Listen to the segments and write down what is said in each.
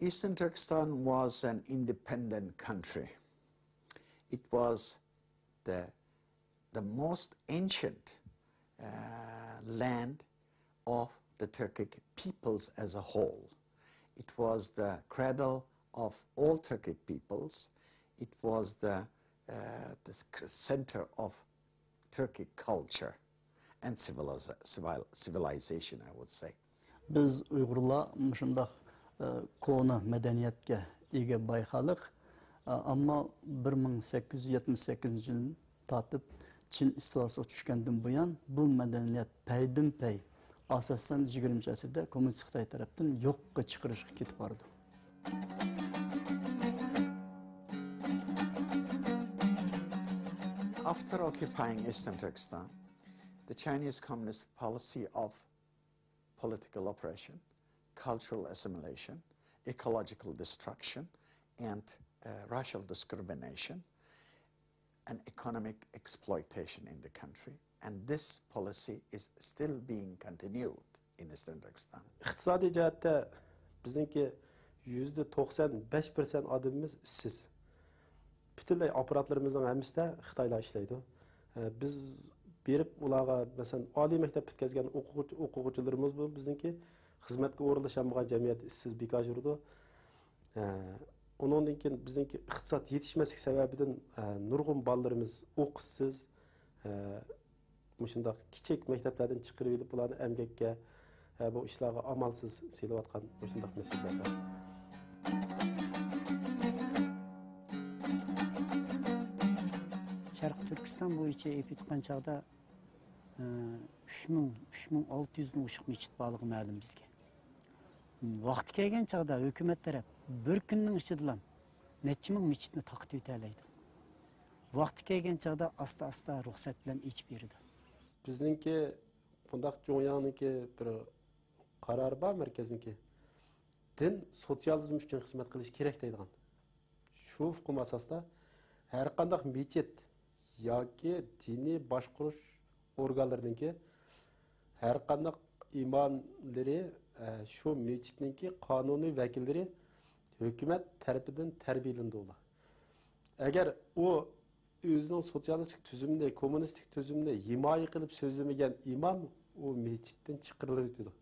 Eastern Turkestan was an independent country. It was the most ancient land of the Turkic peoples as a whole. It was the cradle of all Turkic peoples. It was the center of Turkic culture and civilization, I would say. Biz Uygurlar muşundaq kona medeniyetke ege bayqalıq. Ama 1878 yılın tatip Çin istilası düşkenden bu yan bu medeniyet peydin pey asasen 20. asırda Komünist Xitay tarafından yokka çıkarışqa ketip bardı. After occupying Eastern Turkestan, the Chinese Communist policy of political oppression, cultural assimilation, ecological destruction, and racial discrimination and economic exploitation in the country. And this policy is still being continued in Eastern Turkestan. İqtisadi cihatte bizimki %95% adımımız işsiz. Bütünley aparatlarımızın hemisi de Xitayla işleydi. Biz berip ularga mesela Ali mektep bitkazgan o'quvchilarimiz bu bizninki xizmatga o'rinlashamgan jamiyat ishsiz bekor yurdi. Ondan keyin bizninki iqtisod yetishmaslik sababidan nurg'un bolalarimiz o'qishsiz, shundoq kichik maktablardan chiqarib olib ularni emgakka bu ishlarga amalsiz selayotgan shundoq masalalar bor. Şarkı Türkistan boyunca epitkan çağda 3600'ün uşuk meçit balığı ma'lum bizge. Vaqti kelgan çağda hükümet taraf bir kunning ichidan necha ming meçitni taqib o'talaydi. Vaqti kelgan çağda asta ruxsat bilan ichib berdi. Bizninki bundaq jo'yaniki bir qaror bor markazniki. Din sotsializm uchun xizmat qilish kerak deydigan. Shu hukm asosida har qanday meçit yoki diniy boshqarish organlarininki har qanday imomlari shu meçitninki qonuniy vakillari hukumat tarafidan tarbiyalandi ular. Agar u o'zining sotsialistik tuzumni, kommunistik tuzumni himoya qilib so'zlamagan imom u meçitdan chiqarilib o'tadi.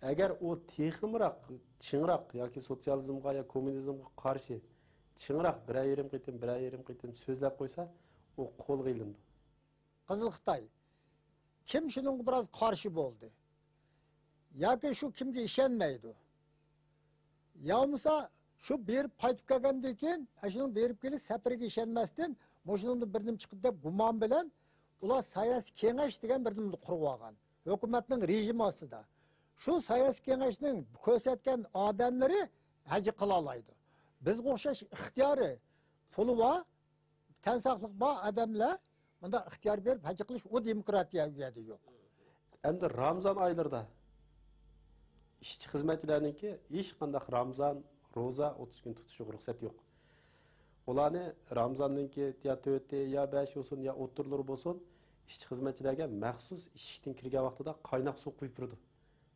Agar u teximroq, chinroq yoki sotsializmga yoki kommunizmga qarshi chinroq bir ayrim qitim so'zlab qo'ysa, o qo'lga ilindi. Qizil Xitoy kim shunga biroz qarshi bo'ldi? Yoki shu kimga ishonmaydi? Yo'msa shu berib qaytib kelgandan keyin, shuning berib kelib safariga ishonmasdan, mo'shuningni birnim chiqdi deb gumon bilan ular siyosiy kengash degan birnimni qurib olgan. Hukumatning rejimi ostida. Shu siyosiy kengashning ko'rsatgan odamlari haji qila oladi. Bizga o'xshash ixtiyori puli bor, tansaqliq bor odamlar bunda ixtiyor berib haji qilish o demokratiya uyadi yo'q. Endi Ramazon oylarida ishchi xizmatchilarningki hech qanday Ramazon, roza 30 kun tutishga ruxsat yo'q. Ularni Ramazonningki ya 4 ya 5 olsun ya o'tirlar bo'lsin, ishchi xizmatchilarga maxsus ishdan kirgan vaqtida qaynoq suv quyib turdi.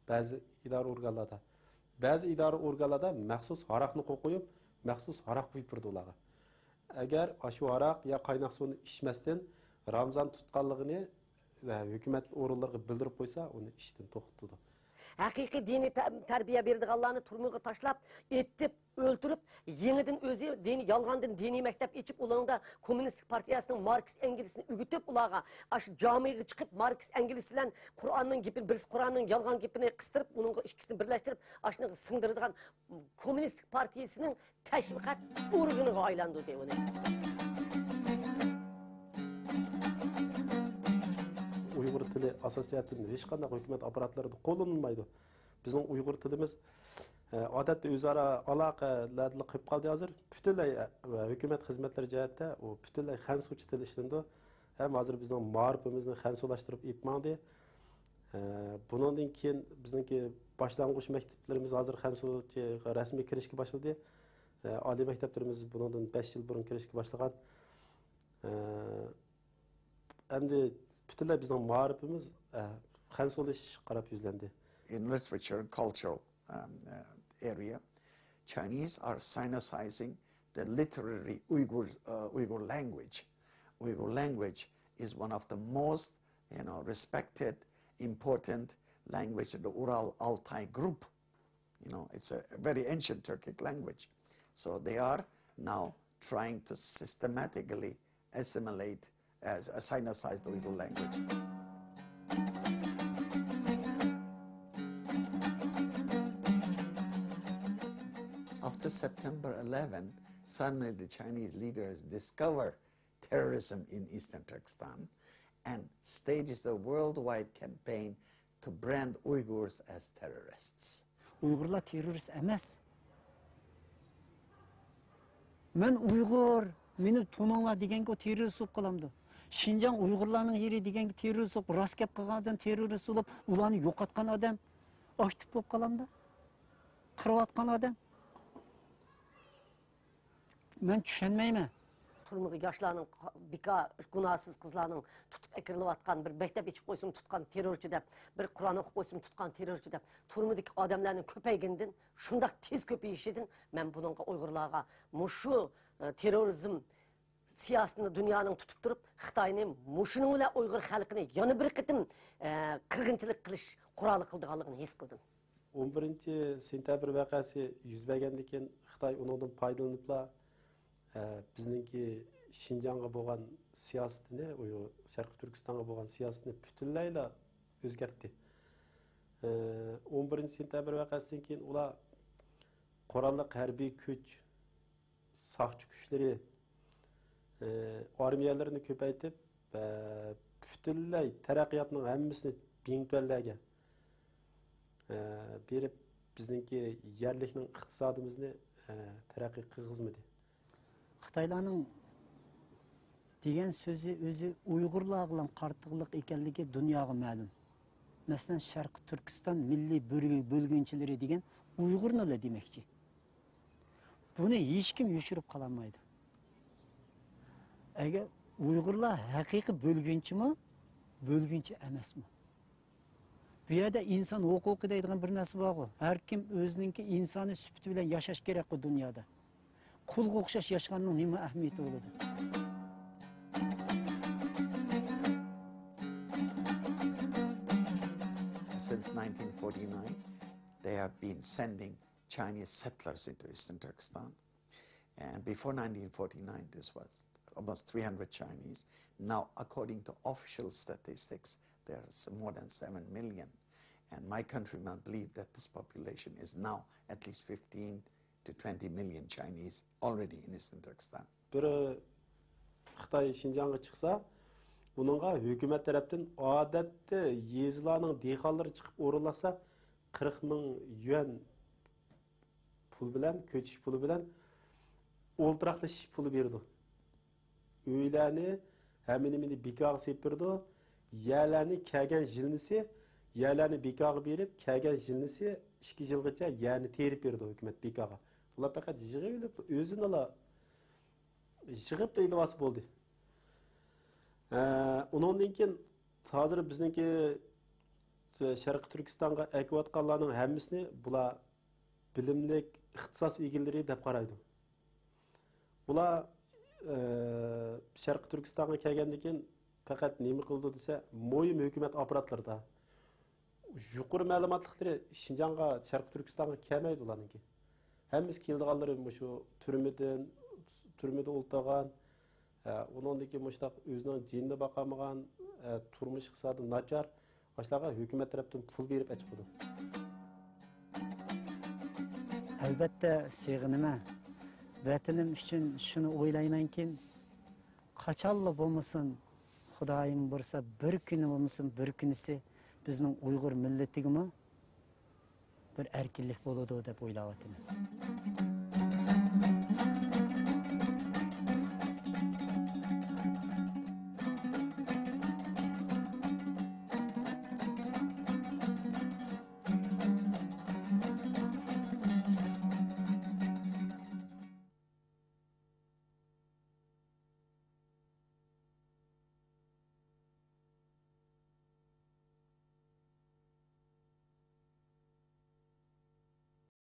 Ba'zi idora organlarda, ba'zi idora organlarda maxsus haraqni qo'yib, maxsus haraq quyib turdi ularga. Agar shu haraq ya qaynoq suvni ichmasdan Ramazon tutganligini va hukumat organlariga bildirib qo'ysa, uni ishdan to'xtatadi. Haqiqiy diniy tarbiya berdiganlarni turmuga tashlab, etib, öldürüp, yeniden özü yalgandan dini mektep içip ulanında Komünist Partiyasının Marx Engels'ini ügütüp ulağa aş camiye çıkıp Marx Engels'le Kur'an'ın gipini, birisi Kur'an'ın yalgan gipini kıstırıp, bunun ikisini birleştirip aşını sındırdıgan Komünist Partiyasının teşvikat urgunu aylandı diye onu. Uyghur tili asosiyatini hech qanday hukumat apparatlarida qo'llanilmaydi. Bizning Uyghur tilimiz odatda o'zaro aloqalarni qilib qoldi hozir. Butunlay hukumat xizmatlari jihatda u butunlay xansuchi til ishlandi. Ham hozir bizning ma'rifimizni xansulashtirib ipmandi. Bundan keyin bizningki boshlang'ich maktablarimiz hozir xansuchi rasmiy kirishga boshladi. Oliy maktablarimiz bundan 5 yil burun kirishga boshlagan. Endi butunlay bizning ma'rifimiz xansulish qarab yuzlandi. In literature, cultural area, Chinese are sinicizing the literary Uyghur language. Uyghur language is one of the most, respected, important language of the Ural-Altai group. It's a very ancient Turkic language. So they are now trying to systematically assimilate, sinicize the Uyghur language. After September 11, suddenly the Chinese leaders discover terrorism in Eastern Turkestan and stages a worldwide campaign to brand Uyghurs as terrorists. Uyg'urlar terrorist emas. Men Uyg'ur, meni tuninglar deganga terrorist bo'lib qolamdi. Şinjan Uyg'urlarning yeri deganga terrorist bo'lib, rost gap qilgan odam terrorist bo'lib, ularni yo'qotgan odam aktiv bo'lib qolamdi. Qirayotgan odam. Men tushunmayman. Turmuğu yaşlarının, bika günahsız kızlarının tutup ekirilayotgan bir mektep içip koysun tutkan terörcü dep, bir Kur'an okuyup koysun tutkan terörcü dep, turmudaki adamların köpeyginden, şundak tez köpeyişidin, men bununla Uygurlarga muşu terörizm siyasını dünyanın tutup durup, Xitayning muşunun ile Uygur halkını yanı bir kıtım kırgınçılık kılış kuralı kıldıqanlığını his kıldım. 11 sentabr vakası yüz bergenden Xitay onundan faydalanıpla bizningki Şinjanga bo'lgan siyosatini, Sharqiy Turkistonga bo'lgan siyosatini butunlayla o'zgartdi. 11 sentabr vaqasidan keyin ular qurolli harbiy kuch, saqchi kuchlari, armiyalarini ko'paytib, butunlay taraqqiyotning hammasini bingtollarga berib, bizningki yerlikning iqtisodimizni taraqqiy qilg'izmadi. Xitaylarning degan so'zi o'zi Uyg'urlar bilan qartliq ekanligi dunyoga ma'lum. Masalan, Sharqiy Turkiston milliy bo'lgunchilari degan Uyg'urlar demoqchi. Buni hech kim yushirib qolmaydi. Agar Uyg'urlar haqiqiy bo'lgunchimi, bo'lgunchi emasmi? Bu yerda inson huquqi deydigan bir narsa bor. Har kim o'zininki insoniy sifati bilan yashash kerak bu dunyoda. Kulga o'xshash yashaganning nima ahamiyati bo'ladi? Since 1949, they have been sending Chinese settlers into Eastern Turkestan. And before 1949, this was almost 300 Chinese. Now, according to official statistics, there's more than 7 million. And my countrymen believe that this population is now at least 15 to 20 million Chinese already in Eastern Turkestan. Bir Xitay Şinjan'a çıksa, onunla hükümet tarafından adette yezilarının dehqonlari çıkıp orulasa 40 ming yuan pul bilan, ko'chish puli bilan o'ltiraqlashish puli berdi. Uylarni hamini bikoq sepirdi, yerlarni kelgan jilnisi, yerlarni bikoq berib, kelgan jilnisi 2 yilgacha yerni terib berdi hukumat bikoqqa. Ular faqat yig'ilib, o'zini yig'ib deyilvasi bo'ldi. Undan keyin hozir bizniki Sharqiy Turkistonga akayotganlarning hammasini bular bilimlik, ixtisos egalari deb qaraydi. Ular Sharqiy Turkistonga kelgandan keyin faqat nima qildi desa, muhim hukumat apparatlarida yuqori ma'lumotliklari Şinjanga, Sharqiy Turkistonga kelmaydi ularniki. Hammasi keldiganlari shu turmada o'ltirgan, undan keyin mushtoq o'zining jinni boqamagan, turmush iqtisodi nachar, boshlarga hukumat tarafdan pul berib chiqdi. Albatta seg'inaman. Vatanim uchun shuni o'ylaymanki, qachonla bo'lmasin, Xudoyim bo'lsa, bir kuni bo'lmasin, bir kunisi bizning Uyg'ur millatigimi bir erkinlik bo'ladi deb o'ylayapman.